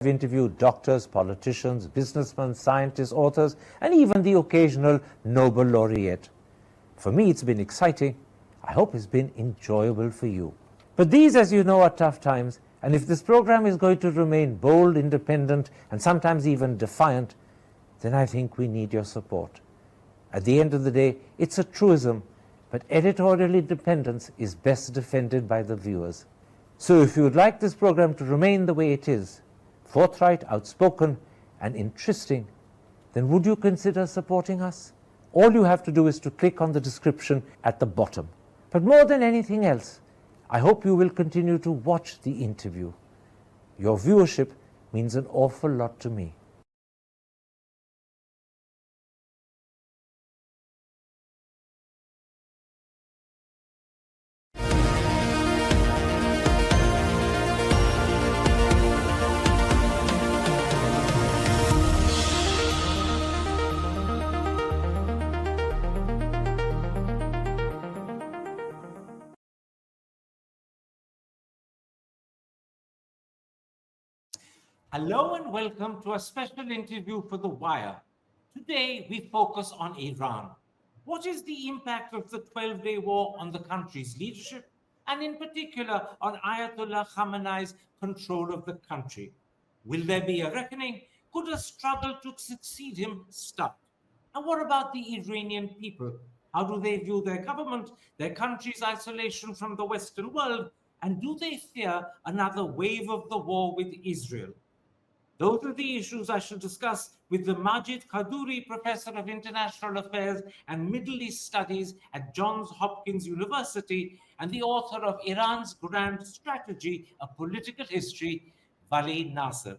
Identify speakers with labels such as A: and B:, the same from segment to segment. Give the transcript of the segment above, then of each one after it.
A: I've interviewed doctors, politicians, businessmen, scientists, authors, and even the occasional Nobel laureate. For me, it's been exciting. I hope it's been enjoyable for you. But these, as you know, are tough times, and if this program is going to remain bold, independent, and sometimes even defiant, then I think we need your support. At the end of the day, it's a truism, but editorial independence is best defended by the viewers. So if you would like this program to remain the way it is, forthright, outspoken, and interesting, then would you consider supporting us? All you have to do is to click on the description at the bottom. But more than anything else, I hope you will continue to watch the interview. Your viewership means an awful lot to me. Hello and welcome to a special interview for The Wire. Today we focus on Iran. What is the impact of the 12-day war on the country's leadership, and in particular on Ayatollah Khamenei's control of the country? Will there be a reckoning? Could a struggle to succeed him start? And what about the Iranian people? How do they view their government, their country's isolation from the Western world, and do they fear another wave of the war with Israel? Those are the issues I shall discuss with the Majid Khaddouri Professor of International Affairs and Middle East Studies at Johns Hopkins University and the author of Iran's Grand Strategy, A Political History, Vali Nasr.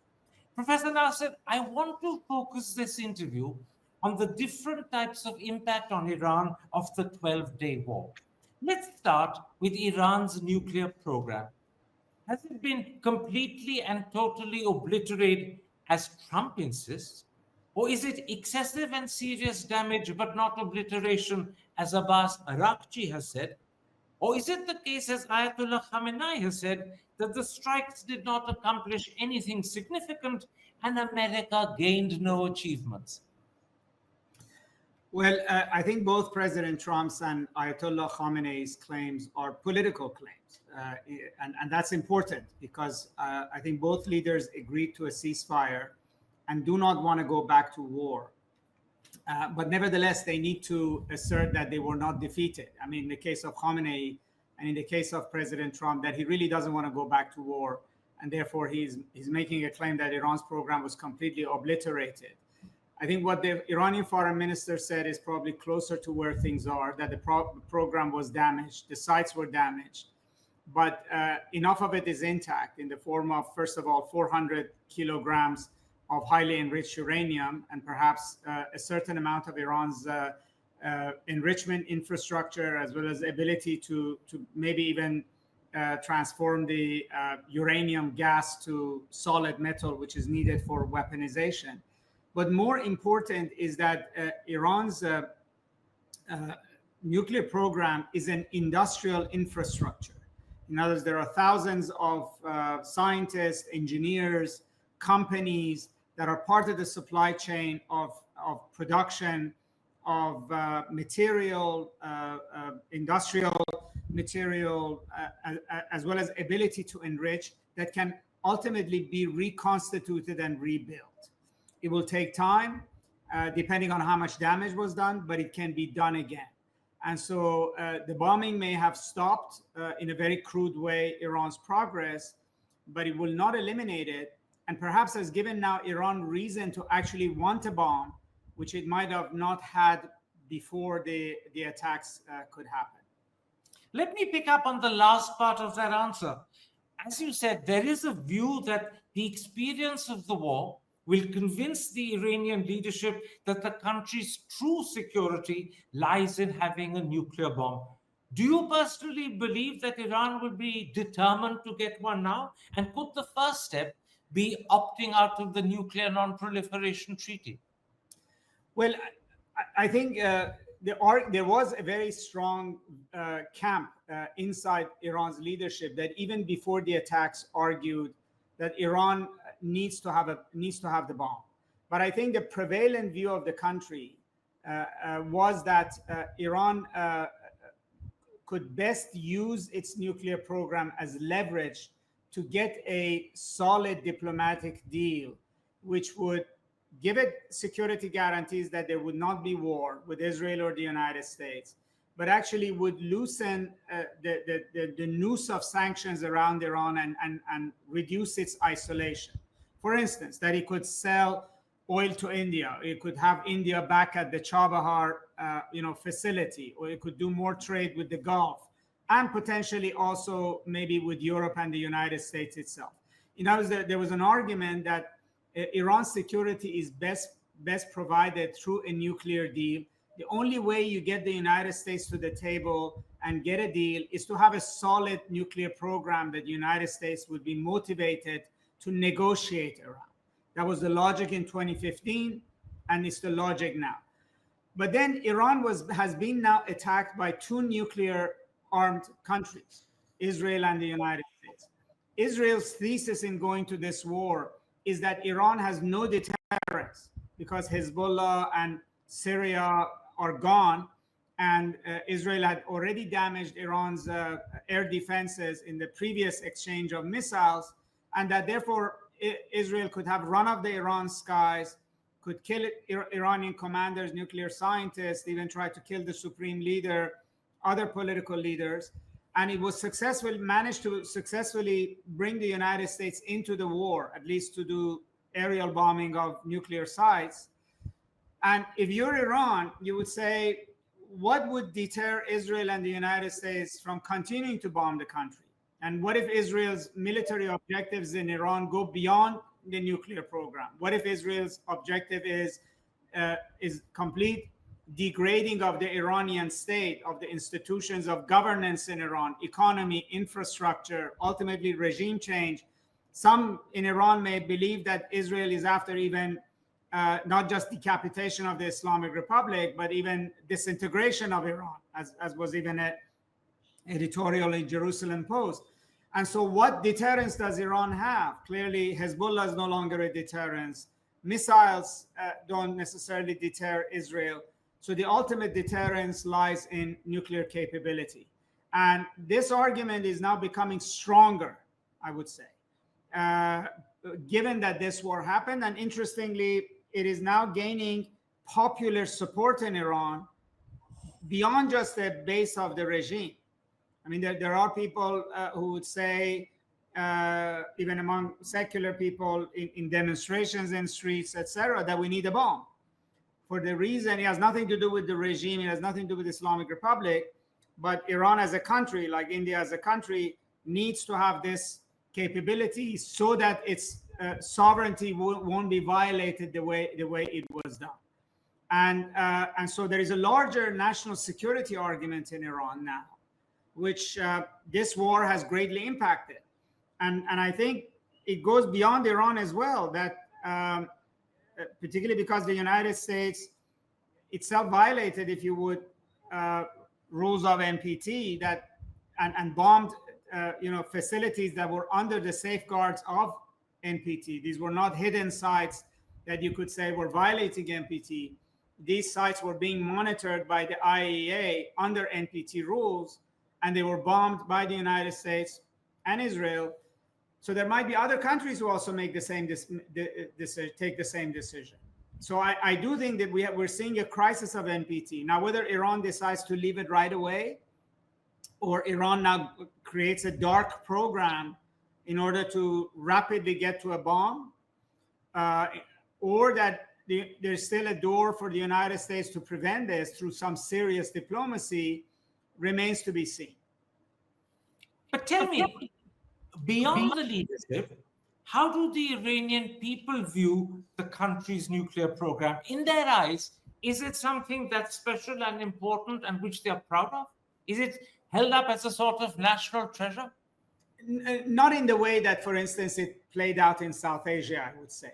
A: Professor Nasr, I want to focus this interview on the different types of impact on Iran of the 12-day war. Let's start with Iran's nuclear program. Has it been completely and totally obliterated, as Trump insists? Or is it excessive and serious damage but not obliteration, as Abbas Araghchi has said? Or is it the case, as Ayatollah Khamenei has said, that the strikes did not accomplish anything significant and America gained no achievements?
B: Well, I think both President Trump's and Ayatollah Khamenei's claims are political claims. And that's important because I think both leaders agreed to a ceasefire and do not want to go back to war. But nevertheless, they need to assert that they were not defeated. I mean, in the case of Khamenei and in the case of President Trump, that he really doesn't want to go back to war. And therefore, he's making a claim that Iran's program was completely obliterated. I think what the Iranian foreign minister said is probably closer to where things are, that the program was damaged, the sites were damaged, but enough of it is intact in the form of, first of all, 400 kilograms of highly enriched uranium and perhaps a certain amount of Iran's enrichment infrastructure, as well as ability to maybe even transform the uranium gas to solid metal, which is needed for weaponization. But more important is that Iran's nuclear program is an industrial infrastructure. In other words, there are thousands of scientists, engineers, companies that are part of the supply chain of production of material, industrial material, as well as ability to enrich, that can ultimately be reconstituted and rebuilt. It will take time, depending on how much damage was done, but it can be done again. And so the bombing may have stopped in a very crude way Iran's progress, but it will not eliminate it, and perhaps has given now Iran reason to actually want a bomb, which it might have not had before the attacks could happen.
A: Let me pick up on the last part of that answer. As you said, there is a view that the experience of the war will convince the Iranian leadership that the country's true security lies in having a nuclear bomb. Do you personally believe that Iran will be determined to get one now? And could the first step be opting out of the nuclear non-proliferation treaty?
B: Well, I think there was a very strong camp inside Iran's leadership that even before the attacks argued that Iran needs to have the bomb. But I think the prevalent view of the country was that Iran could best use its nuclear program as leverage to get a solid diplomatic deal, which would give it security guarantees that there would not be war with Israel or the United States, but actually would loosen the noose of sanctions around Iran and reduce its isolation. For instance, that it could sell oil to India, it could have India back at the Chabahar facility, or it could do more trade with the Gulf, and potentially also maybe with Europe and the United States itself. There was an argument that Iran's security is best provided through a nuclear deal. The only way you get the United States to the table and get a deal is to have a solid nuclear program that the United States would be motivated to negotiate around. That was the logic in 2015, and it's the logic now. But then Iran has been now attacked by two nuclear armed countries, Israel and the United States. Israel's thesis in going to this war is that Iran has no deterrence because Hezbollah and Syria are gone, and Israel had already damaged Iran's air defenses in the previous exchange of missiles, and that therefore Israel could have run off the Iran skies, could kill Iranian commanders, nuclear scientists, even try to kill the supreme leader, other political leaders. And it was managed to successfully bring the United States into the war, at least to do aerial bombing of nuclear sites. And if you're Iran, you would say, what would deter Israel and the United States from continuing to bomb the country? And what if Israel's military objectives in Iran go beyond the nuclear program? What if Israel's objective is complete degrading of the Iranian state, of the institutions of governance in Iran, economy, infrastructure, ultimately regime change? Some in Iran may believe that Israel is after even not just decapitation of the Islamic Republic, but even disintegration of Iran, as was even an editorial in Jerusalem Post. And so what deterrence does Iran have? Clearly, Hezbollah is no longer a deterrence. Missiles don't necessarily deter Israel. So the ultimate deterrence lies in nuclear capability. And this argument is now becoming stronger, I would say, given that this war happened. And interestingly, it is now gaining popular support in Iran beyond just the base of the regime. I mean, there are people who would say, even among secular people in demonstrations in streets, etc., that we need a bomb. For the reason, it has nothing to do with the regime, it has nothing to do with the Islamic Republic, but Iran as a country, like India as a country, needs to have this capability so that its sovereignty won't be violated the way it was done. And so there is a larger national security argument in Iran now, which this war has greatly impacted. And I think it goes beyond Iran as well, that particularly because the United States itself violated, if you would, rules of NPT and bombed facilities that were under the safeguards of NPT. These were not hidden sites that you could say were violating NPT. These sites were being monitored by the IAEA under NPT rules, and they were bombed by the United States and Israel. So there might be other countries who also make the same take the same decision. So I do think that we're seeing a crisis of NPT. Now, whether Iran decides to leave it right away, or Iran now creates a dark program in order to rapidly get to a bomb, or that there's still a door for the United States to prevent this through some serious diplomacy, remains to be seen.
A: But tell me, beyond the leadership, how do the Iranian people view the country's nuclear program? In their eyes, is it something that's special and important and which they are proud of? Is it held up as a sort of national treasure?
B: Not in the way that, for instance, it played out in South Asia, I would say.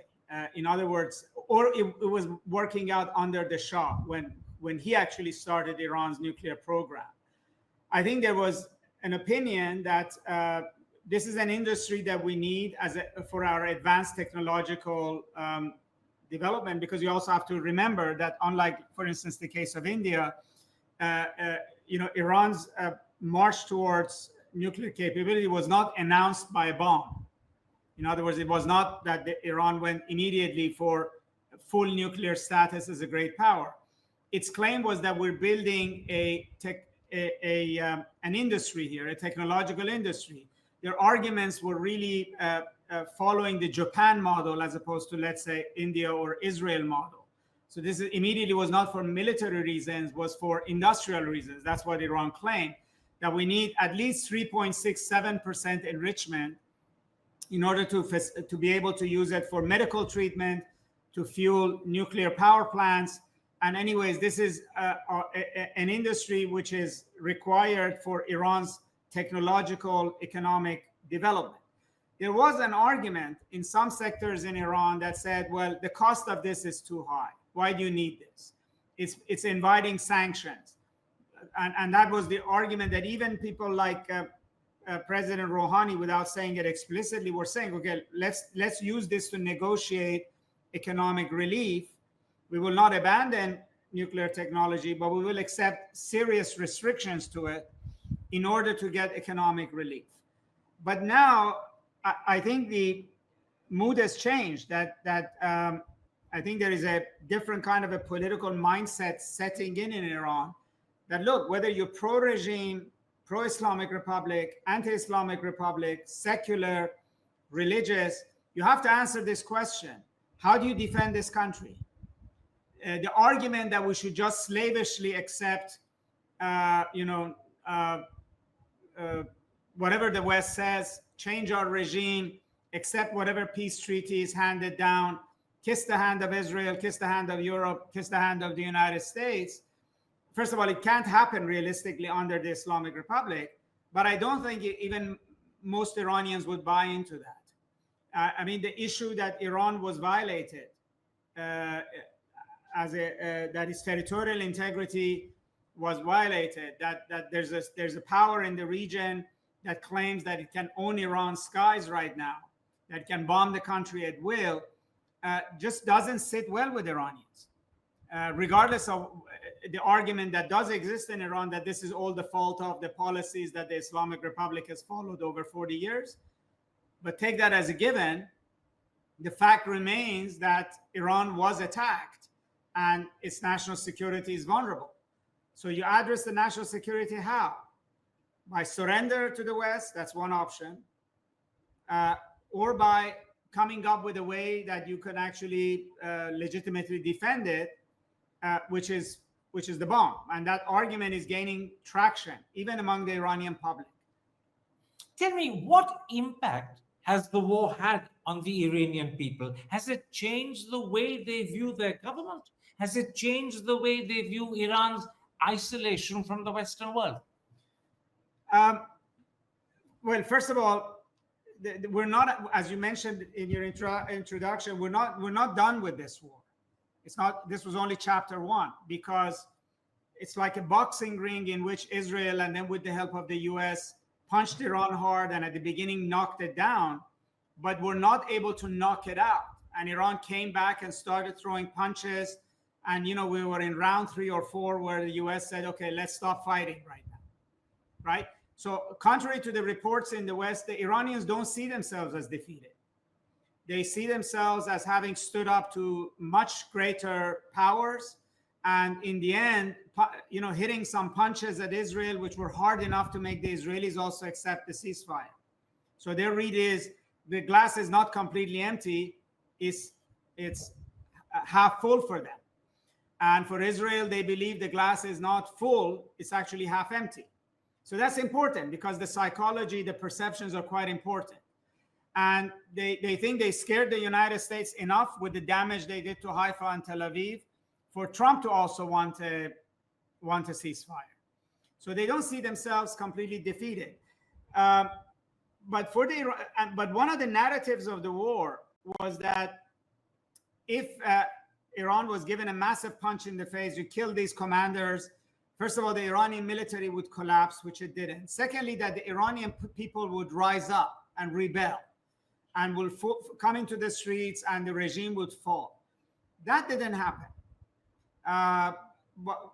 B: In other words, or it was working out under the Shah when he actually started Iran's nuclear program. I think there was an opinion that this is an industry that we need for our advanced technological development, because you also have to remember that, unlike, for instance, the case of India, Iran's march towards nuclear capability was not announced by a bomb. In other words, it was not that Iran went immediately for full nuclear status as a great power. Its claim was that we're building an industry here, a technological industry. Their arguments were really following the Japan model as opposed to, let's say, India or Israel model. So this immediately was not for military reasons, was for industrial reasons. That's what Iran claimed, that we need at least 3.67% enrichment in order to be able to use it for medical treatment, to fuel nuclear power plants. And anyways, this is an industry which is required for Iran's technological economic development. There was an argument in some sectors in Iran that said, well, the cost of this is too high. Why do you need this? It's inviting sanctions. And that was the argument that even people like President Rouhani, without saying it explicitly, were saying, okay, let's use this to negotiate economic relief. We will not abandon nuclear technology, but we will accept serious restrictions to it in order to get economic relief. But now I think the mood has changed, that I think there is a different kind of a political mindset setting in Iran, that look, whether you're pro-regime, pro-Islamic Republic, anti-Islamic Republic, secular, religious, you have to answer this question. How do you defend this country? The argument that we should just slavishly accept, whatever the West says, change our regime, accept whatever peace treaty is handed down, kiss the hand of Israel, kiss the hand of Europe, kiss the hand of the United States. First of all, it can't happen realistically under the Islamic Republic, but I don't think even most Iranians would buy into that. I mean, the issue that Iran was violated, that its territorial integrity was violated, that there's a power in the region that claims that it can own Iran's skies right now, that can bomb the country at will, just doesn't sit well with Iranians. Regardless of the argument that does exist in Iran, that this is all the fault of the policies that the Islamic Republic has followed over 40 years. But take that as a given, the fact remains that Iran was attacked and its national security is vulnerable. So you address the national security how? By surrender to the West, that's one option, or by coming up with a way that you can actually legitimately defend it, which is the bomb. And that argument is gaining traction, even among the Iranian public.
A: Tell me, what impact has the war had on the Iranian people? Has it changed the way they view their government? Has it changed the way they view Iran's isolation from the Western world?
B: Well, first of all, we're not, as you mentioned in your introduction, we're not done with this war. It's not. This was only chapter one, because it's like a boxing ring in which Israel, and then with the help of the U.S., punched Iran hard, and at the beginning knocked it down, but were not able to knock it out. And Iran came back and started throwing punches. And we were in round 3 or 4 where the U.S. said, "Okay, let's stop fighting right now." Right. So, contrary to the reports in the West, the Iranians don't see themselves as defeated. They see themselves as having stood up to much greater powers, and in the end, hitting some punches at Israel, which were hard enough to make the Israelis also accept the ceasefire. So their read is the glass is not completely empty; it's half full for them. And for Israel, they believe the glass is not full; it's actually half empty. So that's important, because the psychology, the perceptions are quite important. And they think they scared the United States enough with the damage they did to Haifa and Tel Aviv for Trump to also want a ceasefire. So they don't see themselves completely defeated. But one of the narratives of the war was that if Iran was given a massive punch in the face, you kill these commanders First of all, the Iranian military would collapse, which it didn't. Secondly, that the Iranian people would rise up and rebel and will come into the streets and the regime would fall. That didn't happen.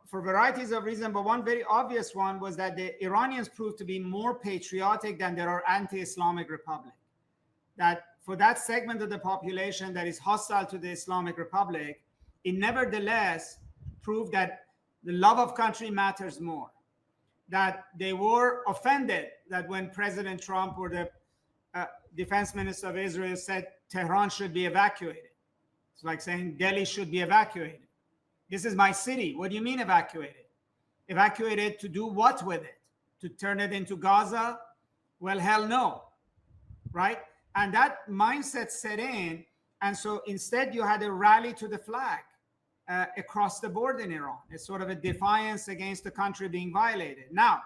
B: For varieties of reasons, but one very obvious one was that the Iranians proved to be more patriotic than there are anti-Islamic Republic. That for that segment of the population that is hostile to the Islamic Republic, it nevertheless proved that the love of country matters more. That they were offended that when President Trump or the defense minister of Israel said Tehran should be evacuated. It's like saying Delhi should be evacuated. This is my city. What do you mean evacuated? Evacuated to do what with it? To turn it into Gaza? Well, hell no, right? And that mindset set in. And so instead you had a rally to the flag across the board in Iran. It's sort of a defiance against the country being violated. Now,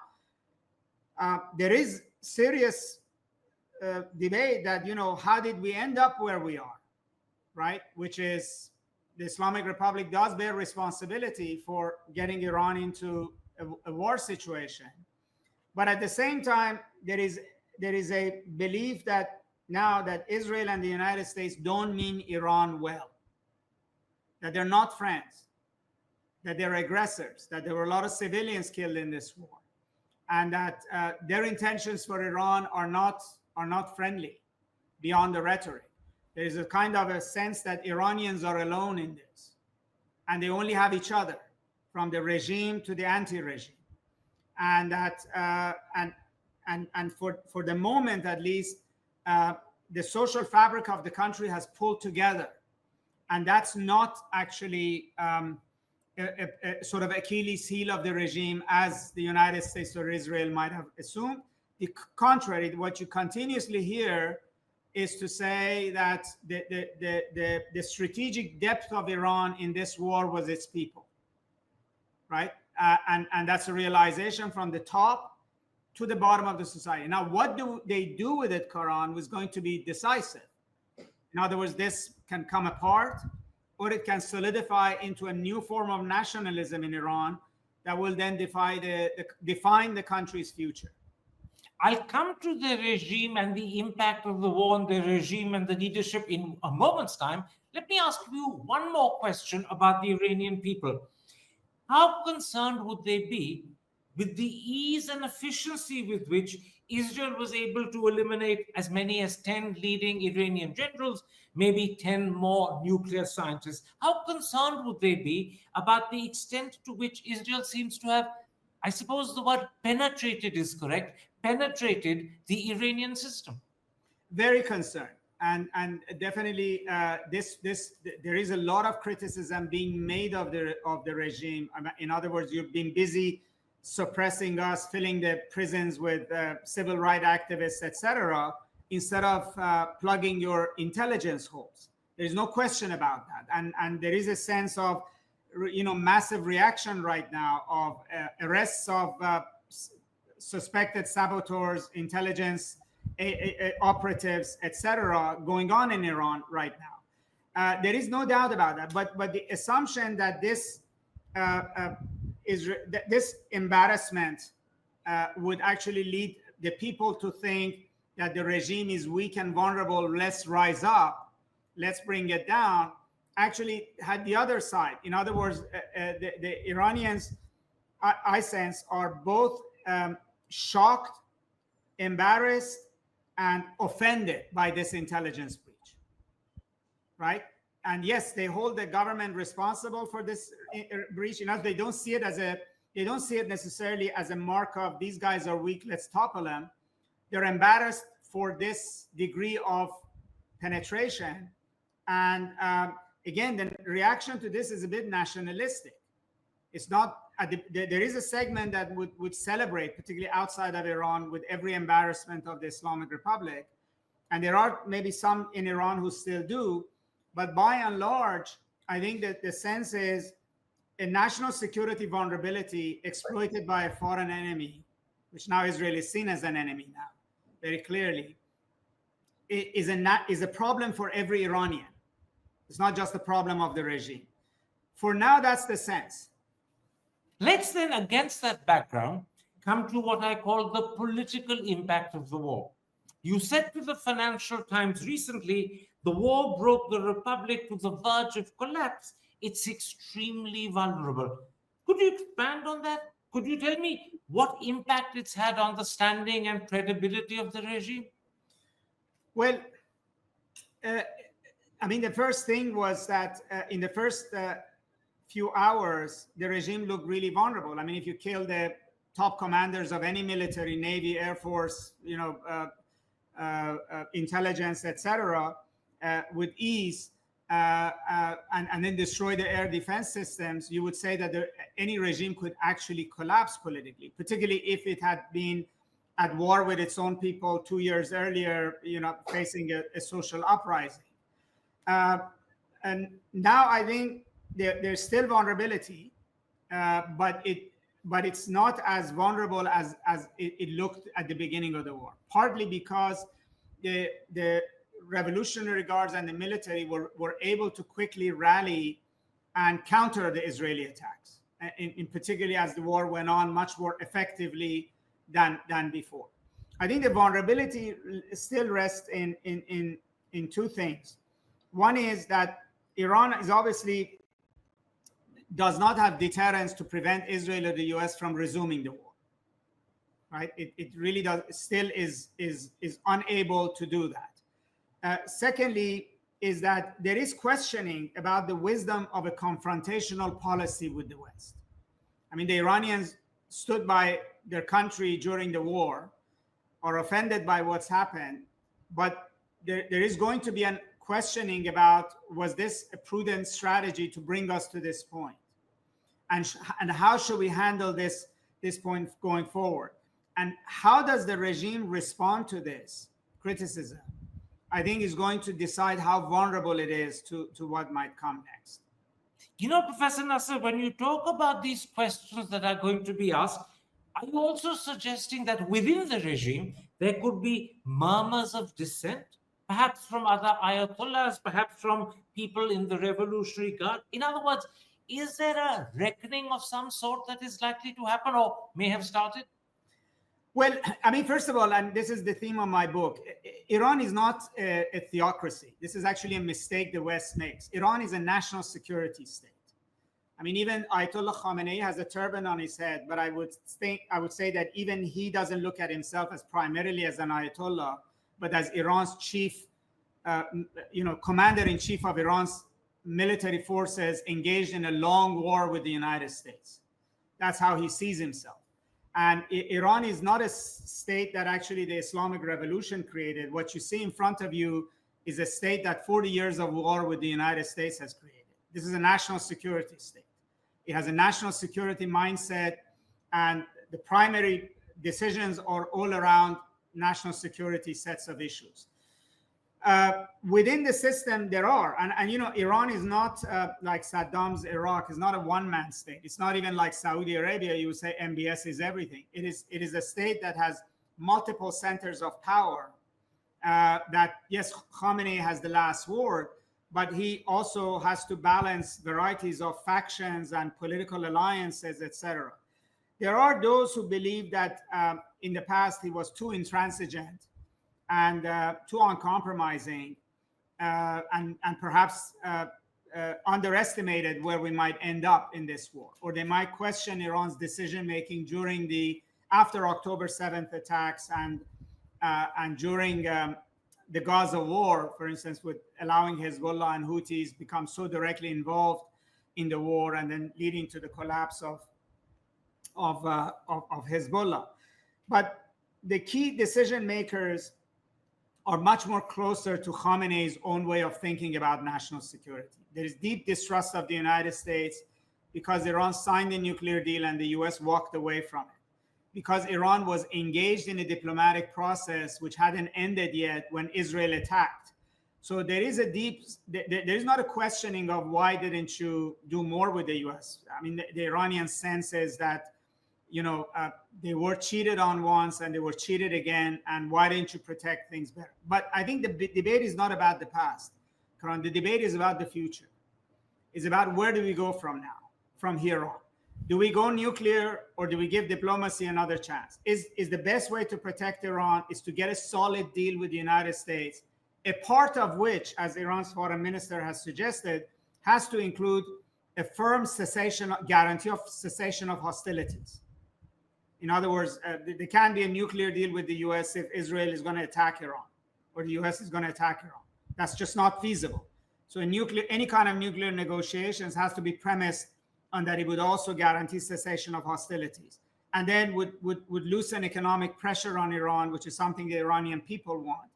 B: there is serious debate that, how did we end up where we are, right? Which is the Islamic Republic does bear responsibility for getting Iran into a war situation. But at the same time, there is a belief that now that Israel and the United States don't mean Iran well, that they're not friends, that they're aggressors, that there were a lot of civilians killed in this war, and that their intentions for Iran are not friendly beyond the rhetoric. There is a kind of a sense that Iranians are alone in this, and they only have each other, from the regime to the anti-regime, and that and for the moment at least, the social fabric of the country has pulled together, and that's not actually a sort of Achilles heel of the regime as the United States or Israel might have assumed. The contrary, what you continuously hear is to say that the strategic depth of Iran in this war was its people, right? And that's a realization from the top to the bottom of the society. Now, what do they do with it, Karan, was going to be decisive. In other words, this can come apart, or it can solidify into a new form of nationalism in Iran that will then define the country's future.
A: I'll come to the regime and the impact of the war on the regime and the leadership in a moment's time. Let me ask you one more question about the Iranian people. How concerned would they be with the ease and efficiency with which Israel was able to eliminate as many as 10 leading Iranian generals, maybe 10 more nuclear scientists? How concerned would they be about the extent to which Israel seems to have, I suppose the word penetrated is correct, penetrated the Iranian system?
B: Very concerned. And definitely there is a lot of criticism being made of the regime. In other words, you've been busy suppressing us, filling the prisons with civil rights activists, etc., instead of plugging your intelligence holes. There's no question about that. And there is a sense of massive reaction right now of arrests of suspected saboteurs, intelligence operatives, etc., going on in Iran right now. There is no doubt about that. But the assumption that this embarrassment would actually lead the people to think that the regime is weak and vulnerable, let's rise up, let's bring it down, actually had the other side. In other words, the Iranians, I sense, are both shocked, embarrassed, and offended by this intelligence breach, right? And yes, they hold the government responsible for this breach. They don't see it necessarily as a mark of these guys are weak, let's topple them. They're embarrassed for this degree of penetration. And again, the reaction to this is a bit nationalistic. It's not, there is a segment that would celebrate, particularly outside of Iran, with every embarrassment of the Islamic Republic. And there are maybe some in Iran who still do. But by and large, I think that the sense is a national security vulnerability exploited by a foreign enemy, which now Israel is seen as an enemy now, very clearly, is a problem for every Iranian. It's not just a problem of the regime. For now, that's the sense.
A: Let's then, against that background, come to what I call the political impact of the war. You said to the Financial Times recently, the war broke the republic to the verge of collapse. It's extremely vulnerable. Could you expand on that? Could you tell me what impact it's had on the standing and credibility of the regime?
B: Well, I mean, the first thing was that in the first few hours, the regime looked really vulnerable. I mean, if you kill the top commanders of any military, Navy, Air Force, intelligence, etc., with ease, and then destroy the air defense systems, you would say that any regime could actually collapse politically, particularly if it had been at war with its own people 2 years earlier, facing a social uprising. And now I think there's still vulnerability, but it's not as vulnerable as it looked at the beginning of the war, partly because the Revolutionary Guards and the military were able to quickly rally and counter the Israeli attacks, in particularly as the war went on much more effectively than before. I think the vulnerability still rests in two things. One is that Iran is obviously does not have deterrence to prevent Israel or the US from resuming the war. Right? It really does still is unable to do that. Secondly, is that there is questioning about the wisdom of a confrontational policy with the West. I mean, the Iranians stood by their country during the war, are offended by what's happened, but there is going to be a questioning about, was this a prudent strategy to bring us to this point? And how should we handle this point going forward? And how does the regime respond to this criticism? I think is going to decide how vulnerable it is to what might come next.
A: Professor Nasr, when you talk about these questions that are going to be asked, are you also suggesting that within the regime, there could be murmurs of dissent, perhaps from other ayatollahs, perhaps from people in the Revolutionary Guard? In other words, is there a reckoning of some sort that is likely to happen or may have started?
B: Well, I mean, first of all, and this is the theme of my book, Iran is not a theocracy. This is actually a mistake the West makes. Iran is a national security state. I mean, even Ayatollah Khamenei has a turban on his head, but I would say that even he doesn't look at himself as primarily as an Ayatollah, but as Iran's chief, commander-in-chief of Iran's military forces engaged in a long war with the United States. That's how he sees himself. And Iran is not a state that actually the Islamic Revolution created. What you see in front of you is a state that 40 years of war with the United States has created. This is a national security state. It has a national security mindset, and the primary decisions are all around national security sets of issues. Within the system, there are, and Iran is not like Saddam's Iraq, is not a one-man state. It's not even like Saudi Arabia. You would say MBS is everything. It is a state that has multiple centers of power. That yes, Khamenei has the last word, but he also has to balance varieties of factions and political alliances, etc. There are those who believe that in the past he was too intransigent and too uncompromising, and perhaps underestimated where we might end up in this war, or they might question Iran's decision-making during after October 7th attacks and during the Gaza war, for instance, with allowing Hezbollah and Houthis become so directly involved in the war and then leading to the collapse of Hezbollah. But the key decision makers are much more closer to Khamenei's own way of thinking about national security. There is deep distrust of the United States because Iran signed the nuclear deal and the US walked away from it. Because Iran was engaged in a diplomatic process which hadn't ended yet when Israel attacked. So there is there is not a questioning of why didn't you do more with the US? I mean, the Iranian sense is that they were cheated on once and they were cheated again, and why didn't you protect things better? But I think the debate is not about the past, Karan. The debate is about the future. It's about where do we go from here on. Do we go nuclear or do we give diplomacy another chance? Is the best way to protect Iran is to get a solid deal with the United States, a part of which, as Iran's foreign minister has suggested, has to include a firm guarantee of cessation of hostilities. In other words, there can't be a nuclear deal with the US if Israel is going to attack Iran or the US is going to attack Iran. That's just not feasible. So any kind of nuclear negotiations has to be premised on that it would also guarantee cessation of hostilities, and then would loosen economic pressure on Iran, which is something the Iranian people want.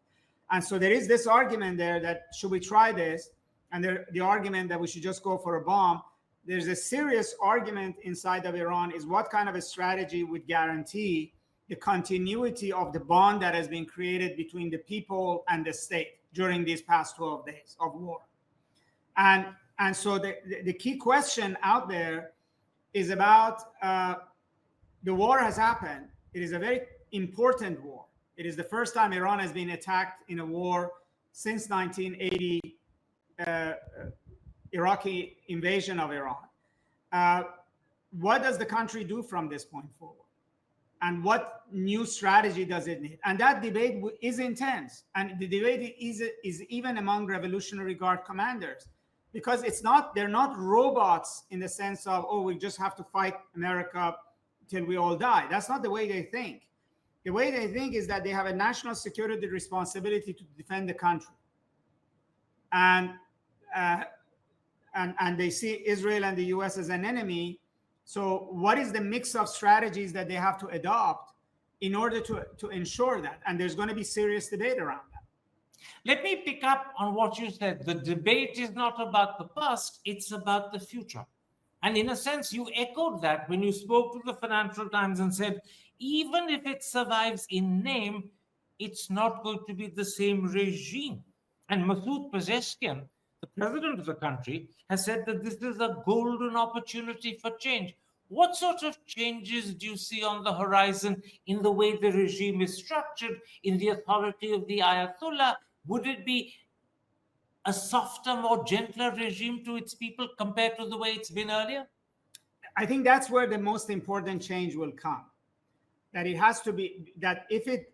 B: And so there is this argument there that should we try this, and the argument that we should just go for a bomb. There's a serious argument inside of Iran is what kind of a strategy would guarantee the continuity of the bond that has been created between the people and the state during these past 12 days of war. And so the key question out there is about the war has happened. It is a very important war. It is the first time Iran has been attacked in a war since 1980, Iraqi invasion of Iran. What does the country do from this point forward? And what new strategy does it need? And that debate is intense. And the debate is even among Revolutionary Guard commanders, because they're not robots in the sense of, oh, we just have to fight America till we all die. That's not the way they think. The way they think is that they have a national security responsibility to defend the country. And they see Israel and the US as an enemy. So what is the mix of strategies that they have to adopt in order to ensure that? And there's going to be serious debate around that.
A: Let me pick up on what you said. The debate is not about the past, it's about the future. And in a sense, you echoed that when you spoke to the Financial Times and said, even if it survives in name, it's not going to be the same regime. And Masoud Pezeshkian, the president of the country, has said that this is a golden opportunity for change. What sort of changes do you see on the horizon in the way the regime is structured, in the authority of the Ayatollah? Would it be a softer, more gentler regime to its people compared to the way it's been earlier?
B: I think that's where the most important change will come. That it has to be, that if it,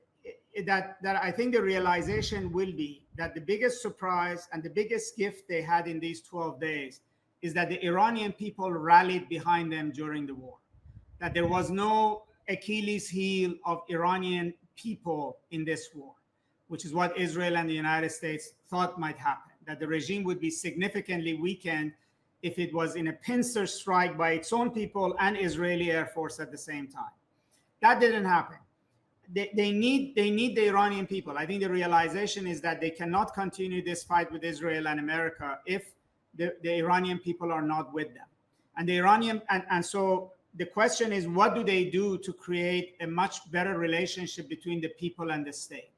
B: that I think the realization will be that the biggest surprise and the biggest gift they had in these 12 days is that the Iranian people rallied behind them during the war. That there was no Achilles heel of Iranian people in this war, which is what Israel and the United States thought might happen. That the regime would be significantly weakened if it was in a pincer strike by its own people and Israeli Air Force at the same time. That didn't happen. They need the Iranian people. I think the realization is that they cannot continue this fight with Israel and America if the Iranian people are not with them. And the Iranian and so the question is, what do they do to create a much better relationship between the people and the state?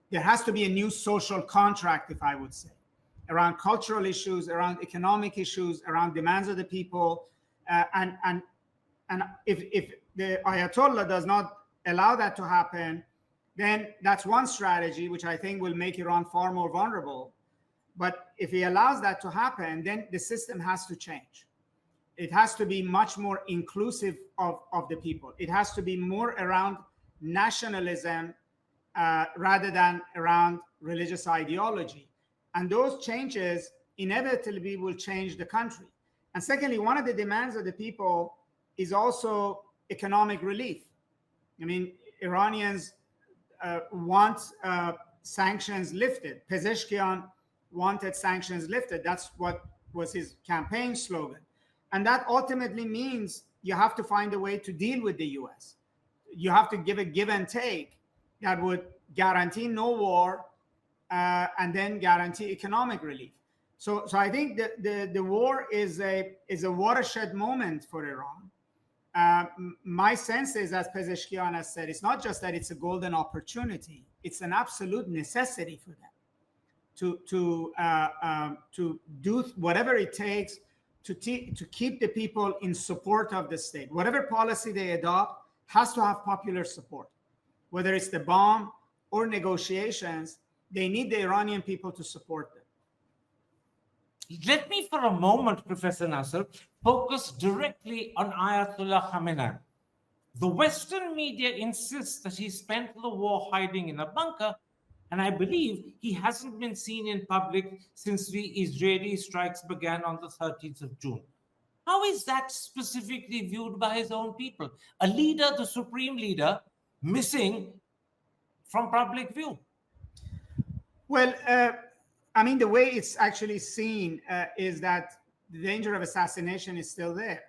B: There has to be a new social contract, if I would say, around cultural issues, around economic issues, around demands of the people. And if the Ayatollah does not allow that to happen, then that's one strategy, which I think will make Iran far more vulnerable. But if he allows that to happen, then the system has to change. It has to be much more inclusive of the people. It has to be more around nationalism rather than around religious ideology. And those changes inevitably will change the country. And secondly, one of the demands of the people is also economic relief. I mean, Iranians want sanctions lifted. Pezeshkian wanted sanctions lifted. That's what was his campaign slogan. And that ultimately means you have to find a way to deal with the US. You have to give a give and take that would guarantee no war and then guarantee economic relief. So I think the war is a watershed moment for Iran. My sense is, as Pezeshkian has said, it's not just that it's a golden opportunity; it's an absolute necessity for them to do whatever it takes to keep the people in support of the state. Whatever policy they adopt has to have popular support, whether it's the bomb or negotiations. They need the Iranian people to support them.
A: Let me, for a moment, Professor Nasr, focus directly on Ayatollah Khamenei. The Western media insists that he spent the war hiding in a bunker, and I believe he hasn't been seen in public since the Israeli strikes began on the 30th of June. How is that specifically viewed by his own people? A leader, the supreme leader, missing from public view?
B: Well, I mean, the way it's actually seen is that the danger of assassination is still there.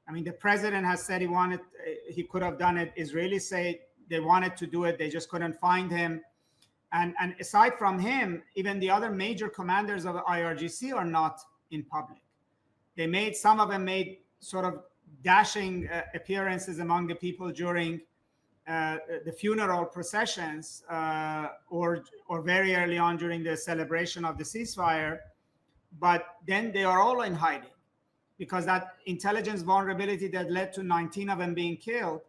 B: I mean, the president has said he could have done it. Israelis say they wanted to do it, they just couldn't find him. And aside from him, even the other major commanders of the IRGC are not in public. Some of them made sort of dashing appearances among the people during the funeral processions or very early on during the celebration of the ceasefire. But then they are all in hiding because that intelligence vulnerability that led to 19 of them being killed,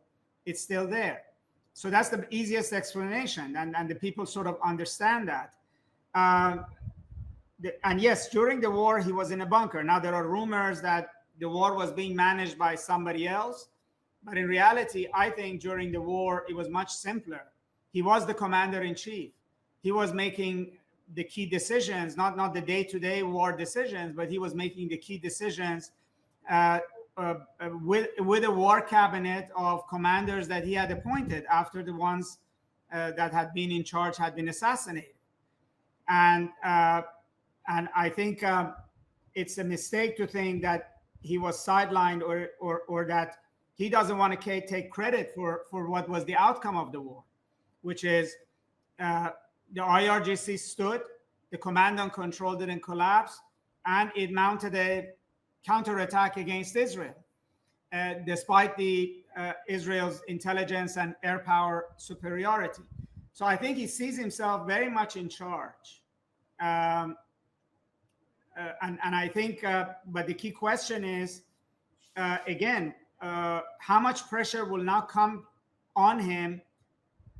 B: it's still there. So that's the easiest explanation, and the people sort of understand that. And yes, during the war, he was in a bunker. Now, there are rumors that the war was being managed by somebody else. But in reality, I think during the war, it was much simpler. He was the commander in chief. He was making the key decisions, not the day-to-day war decisions, but he was making the key decisions with a war cabinet of commanders that he had appointed after the ones that had been in charge had been assassinated. And I think it's a mistake to think that he was sidelined or that he doesn't want to take credit for what was the outcome of the war, which is the IRGC stood, the command and control didn't collapse, and it mounted a counterattack against Israel, despite Israel's intelligence and air power superiority. So I think he sees himself very much in charge. And I think, but the key question is, again, how much pressure will now come on him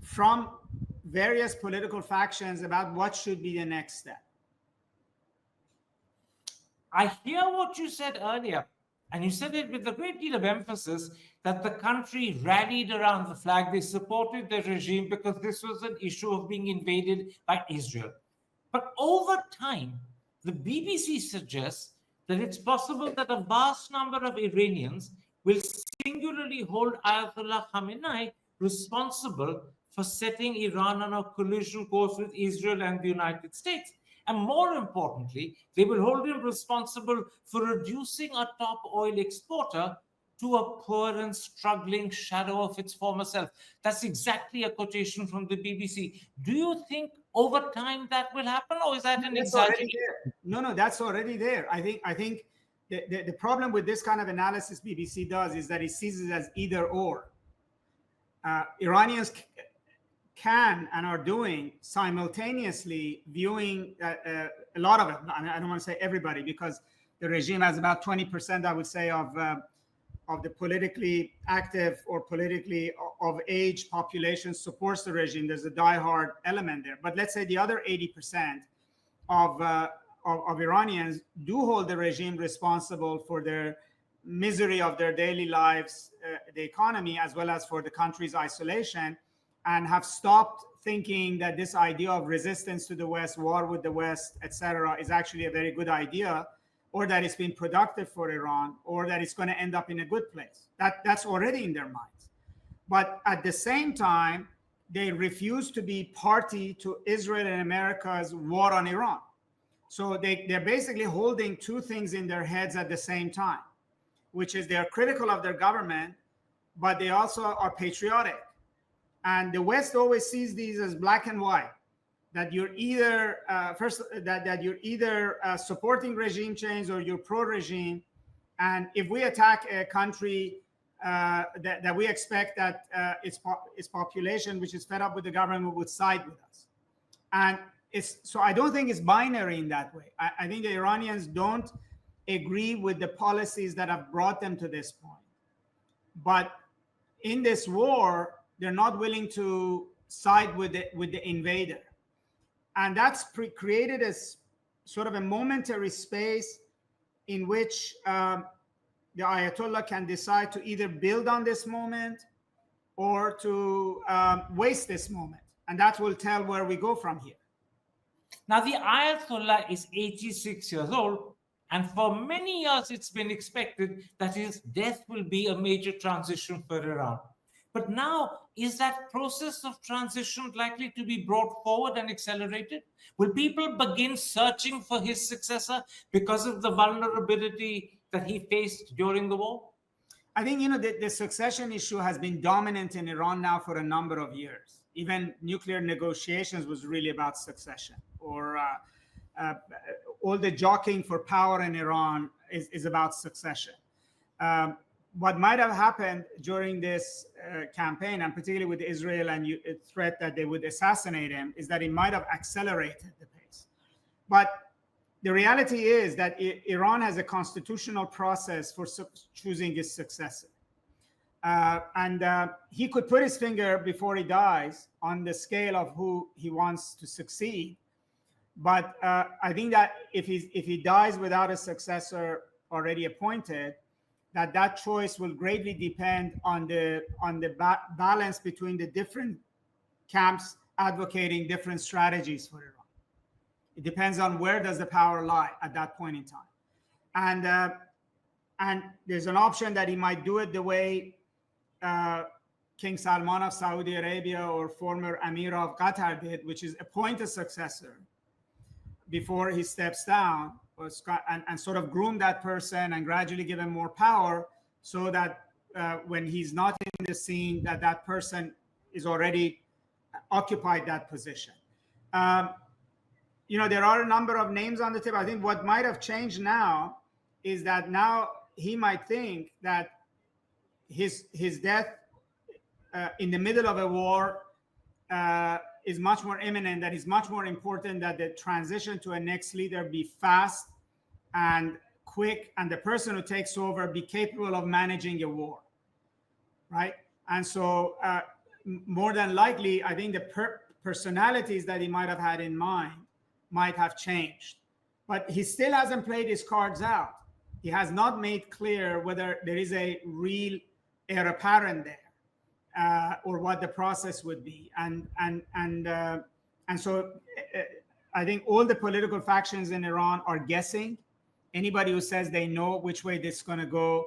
B: from various political factions about what should be the next step?
A: I hear what you said earlier, and you said it with a great deal of emphasis that the country rallied around the flag. They supported the regime because this was an issue of being invaded by Israel. But over time, the BBC suggests that it's possible that a vast number of Iranians will singularly hold Ayatollah Khamenei responsible for setting Iran on a collision course with Israel and the United States. And more importantly, they will hold him responsible for reducing a top oil exporter to a poor and struggling shadow of its former self. That's exactly a quotation from the BBC. Do you think over time that will happen, or is that an exaggeration?
B: No, that's already there. I think the problem with this kind of analysis BBC does is that it sees it as either or. Iranians can and are doing simultaneously viewing a lot of it. I don't want to say everybody, because the regime has about 20%, I would say, of the politically active or politically of age population supports the regime. There's a diehard element there. But let's say the other 80% of Iranians do hold the regime responsible for their misery of their daily lives, the economy, as well as for the country's isolation, and have stopped thinking that this idea of resistance to the West, war with the West, etc., is actually a very good idea, or that it's been productive for Iran, or that it's going to end up in a good place. That's already in their minds. But at the same time, they refuse to be party to Israel and America's war on Iran. So they're basically holding two things in their heads at the same time, which is they're critical of their government, but they also are patriotic. And the West always sees these as black and white, that you're either supporting regime change or you're pro-regime. And if we attack a country that we expect that its population, which is fed up with the government, would side with us. And so I don't think it's binary in that way. I think the Iranians don't agree with the policies that have brought them to this point. But in this war, they're not willing to side with the invader. And that's created a sort of a momentary space in which the Ayatollah can decide to either build on this moment or to waste this moment. And that will tell where we go from here.
A: Now, the Ayatollah is 86 years old, and for many years it's been expected that his death will be a major transition for Iran. But now, is that process of transition likely to be brought forward and accelerated? Will people begin searching for his successor because of the vulnerability that he faced during the war?
B: I think, the succession issue has been dominant in Iran now for a number of years. Even nuclear negotiations was really about succession, or all the jockeying for power in Iran is about succession. What might have happened during this campaign, and particularly with Israel and a threat that they would assassinate him, is that it might have accelerated the pace. But the reality is that Iran has a constitutional process for choosing his successor. And he could put his finger before he dies on the scale of who he wants to succeed. But I think that if he dies without a successor already appointed, that choice will greatly depend on the balance between the different camps advocating different strategies for Iran. It depends on where does the power lie at that point in time. And there's an option that he might do it the way King Salman of Saudi Arabia or former Emir of Qatar did, which is appoint a successor before he steps down, and sort of groom that person and gradually give him more power, so that when he's not in the scene, that person is already occupied that position. There are a number of names on the table. I think what might have changed now is that now he might think that his death in the middle of a war is much more imminent, that is much more important, that the transition to a next leader be fast and quick, and the person who takes over be capable of managing a war, right? And so more than likely, I think the personalities that he might have had in mind might have changed. But he still hasn't played his cards out. He has not made clear whether there is a real heir apparent there, or what the process would be. And so I think all the political factions in Iran are guessing. Anybody who says they know which way this is going to go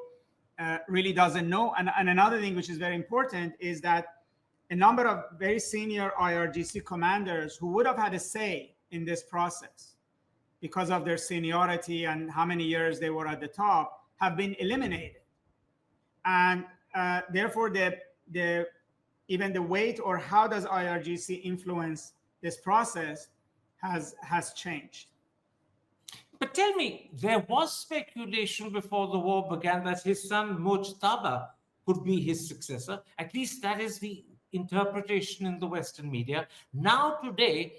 B: really doesn't know. And another thing which is very important is that a number of very senior IRGC commanders who would have had a say in this process because of their seniority and how many years they were at the top have been eliminated. And therefore, even the weight or how does IRGC influence this process has changed.
A: But tell me, there was speculation before the war began that his son Mujtaba could be his successor. At least that is the interpretation in the Western media. Now today,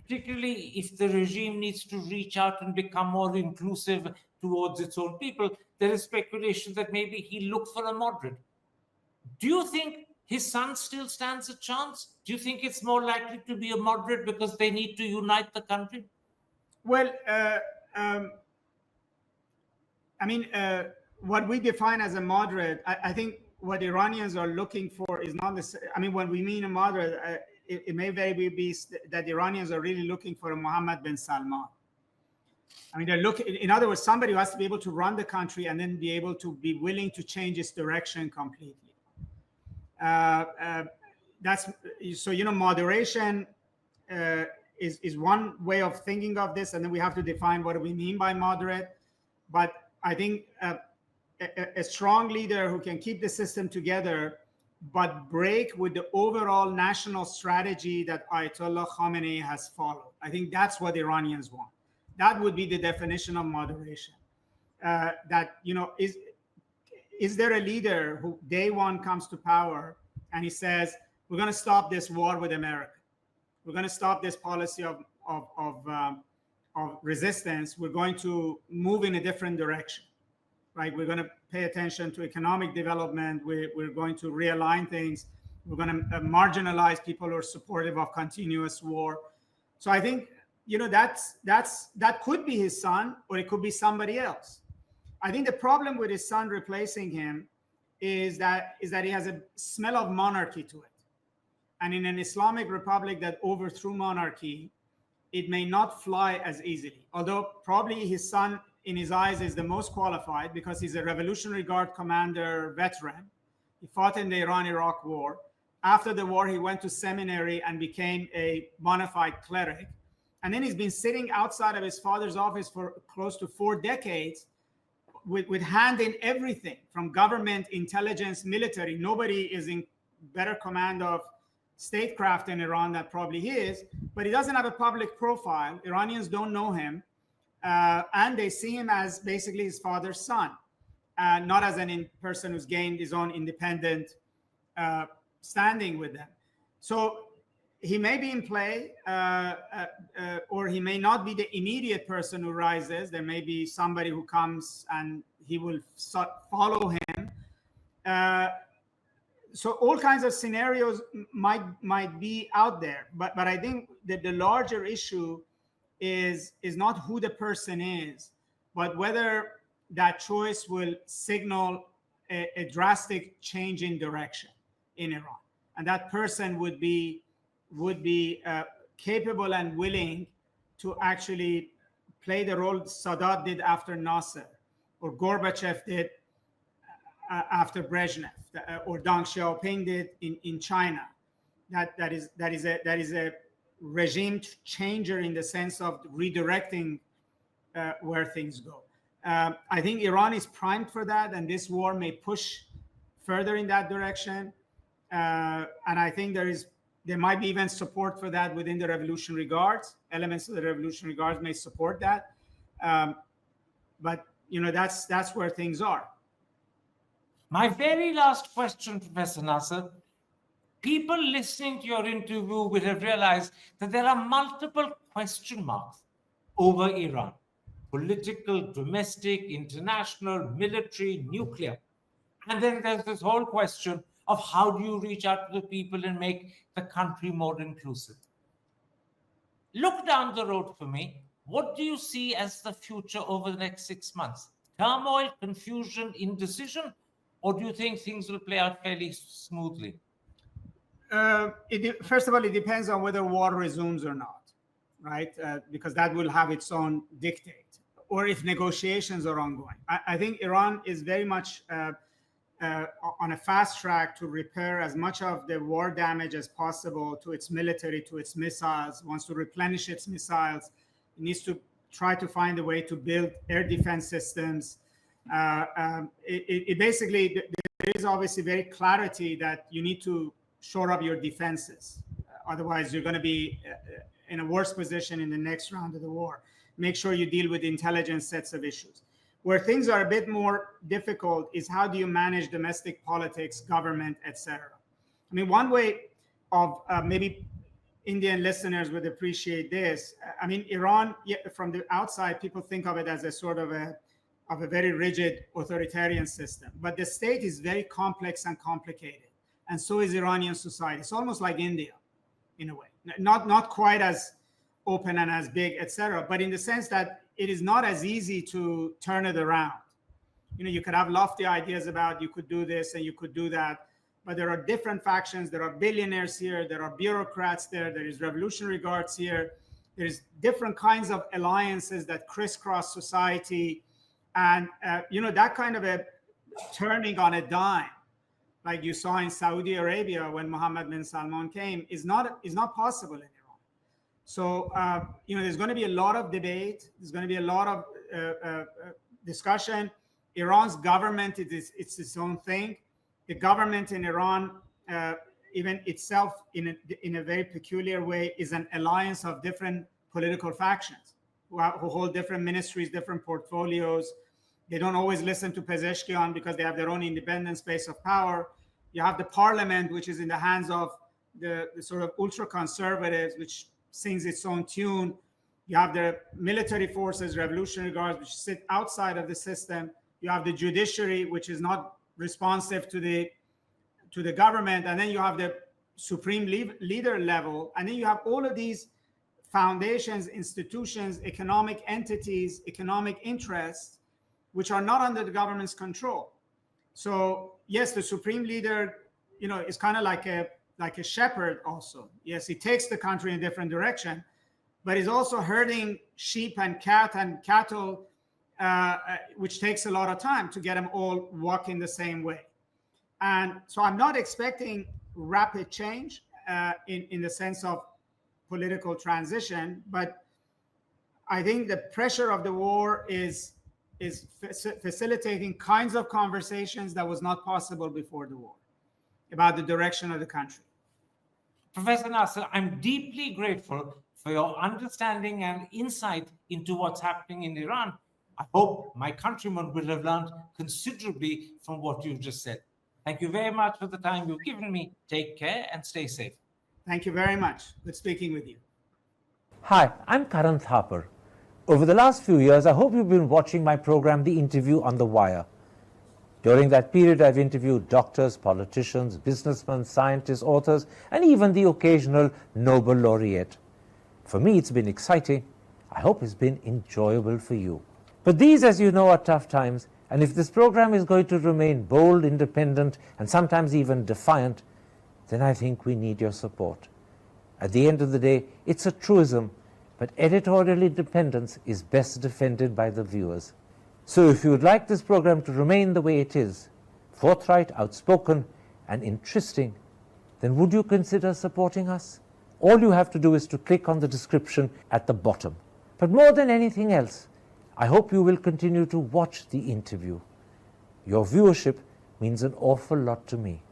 A: particularly if the regime needs to reach out and become more inclusive towards its own people, there is speculation that maybe he looked for a moderate. Do you think his son still stands a chance? Do you think it's more likely to be a moderate because they need to unite the country?
B: Well, what we define as a moderate, I think what Iranians are looking for is not necessarily, when we mean a moderate, it may very be that Iranians are really looking for a Mohammed bin Salman. They're looking, in other words, somebody who has to be able to run the country and then be able to be willing to change its direction completely. Moderation is one way of thinking of this, and then we have to define what do we mean by moderate. But I think a strong leader who can keep the system together but break with the overall national strategy that Ayatollah Khamenei has followed. I think that's what Iranians want. That would be the definition of moderation. Is there a leader who day one comes to power and he says, we're going to stop this war with America. We're going to stop this policy of resistance. We're going to move in a different direction, right? We're going to pay attention to economic development. We're going to realign things. We're going to marginalize people who are supportive of continuous war. So I think that could be his son, or it could be somebody else. I think the problem with his son replacing him is that he has a smell of monarchy to it. And in an Islamic republic that overthrew monarchy, it may not fly as easily. Although probably his son, in his eyes, is the most qualified because he's a Revolutionary Guard commander veteran. He fought in the Iran-Iraq war. After the war, he went to seminary and became a bona fide cleric. And then he's been sitting outside of his father's office for close to 4 decades with hand in everything from government, intelligence, military. Nobody is in better command of statecraft in Iran than probably he is, but he doesn't have a public profile. Iranians don't know him, and they see him as basically his father's son, not as a person who's gained his own independent standing with them. So he may be in play, or he may not be the immediate person who rises. There may be somebody who comes and he will follow him. So all kinds of scenarios might be out there, but I think that the larger issue is not who the person is, but whether that choice will signal a drastic change in direction in Iran, and that person would be capable and willing to actually play the role Sadat did after Nasser, or Gorbachev did after Brezhnev, or Deng Xiaoping did in China. That is a regime changer in the sense of redirecting where things go. I think Iran is primed for that, and this war may push further in that direction. And I think there might be even support for that within the Revolutionary Guards. Elements of the Revolutionary Guards may support that, but that's where things are.
A: My very last question, Professor Nasr. People listening to your interview will have realized that there are multiple question marks over Iran: political, domestic, international, military, nuclear. And then there's this whole question of how do you reach out to the people and make the country more inclusive. Look down the road for me. What do you see as the future over the next 6 months? Turmoil, confusion, indecision? Or do you think things will play out fairly smoothly?
B: First of all, it depends on whether war resumes or not, right? Because that will have its own dictate, or if negotiations are ongoing. I think Iran is very much on a fast track to repair as much of the war damage as possible to its military, to its missiles, wants to replenish its missiles. It needs to try to find a way to build air defense systems. It basically, there is obviously very clarity that you need to shore up your defenses. Otherwise, you're going to be in a worse position in the next round of the war. Make sure you deal with intelligence sets of issues. Where things are a bit more difficult is how do you manage domestic politics, government, etc. I mean, one way of maybe Indian listeners would appreciate this. I mean, Iran, from the outside, people think of it as a sort of a very rigid authoritarian system. But the state is very complex and complicated. And so is Iranian society. It's almost like India, in a way. Not quite as open and as big, etc., but in the sense that it is not as easy to turn it around. You could have lofty ideas about you could do this and you could do that, but there are different factions. There are billionaires here. There are bureaucrats there. There is Revolutionary Guards here. There's different kinds of alliances that crisscross society. And, that kind of a turning on a dime, like you saw in Saudi Arabia when Mohammed bin Salman came, is not possible in Iran. So, there's going to be a lot of debate. There's going to be a lot of discussion. Iran's government, it's its own thing. The government in Iran, even itself, in a very peculiar way, is an alliance of different political factions who hold different ministries, different portfolios. They don't always listen to Pezeshkian because they have their own independent space of power. You have the parliament, which is in the hands of the sort of ultra-conservatives, which sings its own tune. You have the military forces, Revolutionary Guards, which sit outside of the system. You have the judiciary, which is not responsive to the government. And then you have the supreme leader level. And then you have all of these foundations, institutions, economic entities, economic interests, which are not under the government's control. So yes, the supreme leader, is kind of like a shepherd also. Yes, he takes the country in a different direction, but he's also herding sheep and cattle, which takes a lot of time to get them all walking the same way. And so I'm not expecting rapid change in the sense of political transition, but I think the pressure of the war is facilitating kinds of conversations that was not possible before the war about the direction of the country.
A: Professor Nasr, I'm deeply grateful for your understanding and insight into what's happening in Iran. I hope my countrymen will have learned considerably from what you've just said. Thank you very much for the time you've given me. Take care and stay safe.
B: Thank you very much. Good speaking with you.
C: Hi, I'm Karan Thapar. Over the last few years, I hope you've been watching my program, The Interview on the Wire. During that period, I've interviewed doctors, politicians, businessmen, scientists, authors, and even the occasional Nobel laureate. For me, it's been exciting. I hope it's been enjoyable for you. But these, as you know, are tough times, and if this program is going to remain bold, independent, and sometimes even defiant, then I think we need your support. At the end of the day, it's a truism, but editorial independence is best defended by the viewers. So if you would like this program to remain the way it is, forthright, outspoken, and interesting, then would you consider supporting us? All you have to do is to click on the description at the bottom. But more than anything else, I hope you will continue to watch The Interview. Your viewership means an awful lot to me.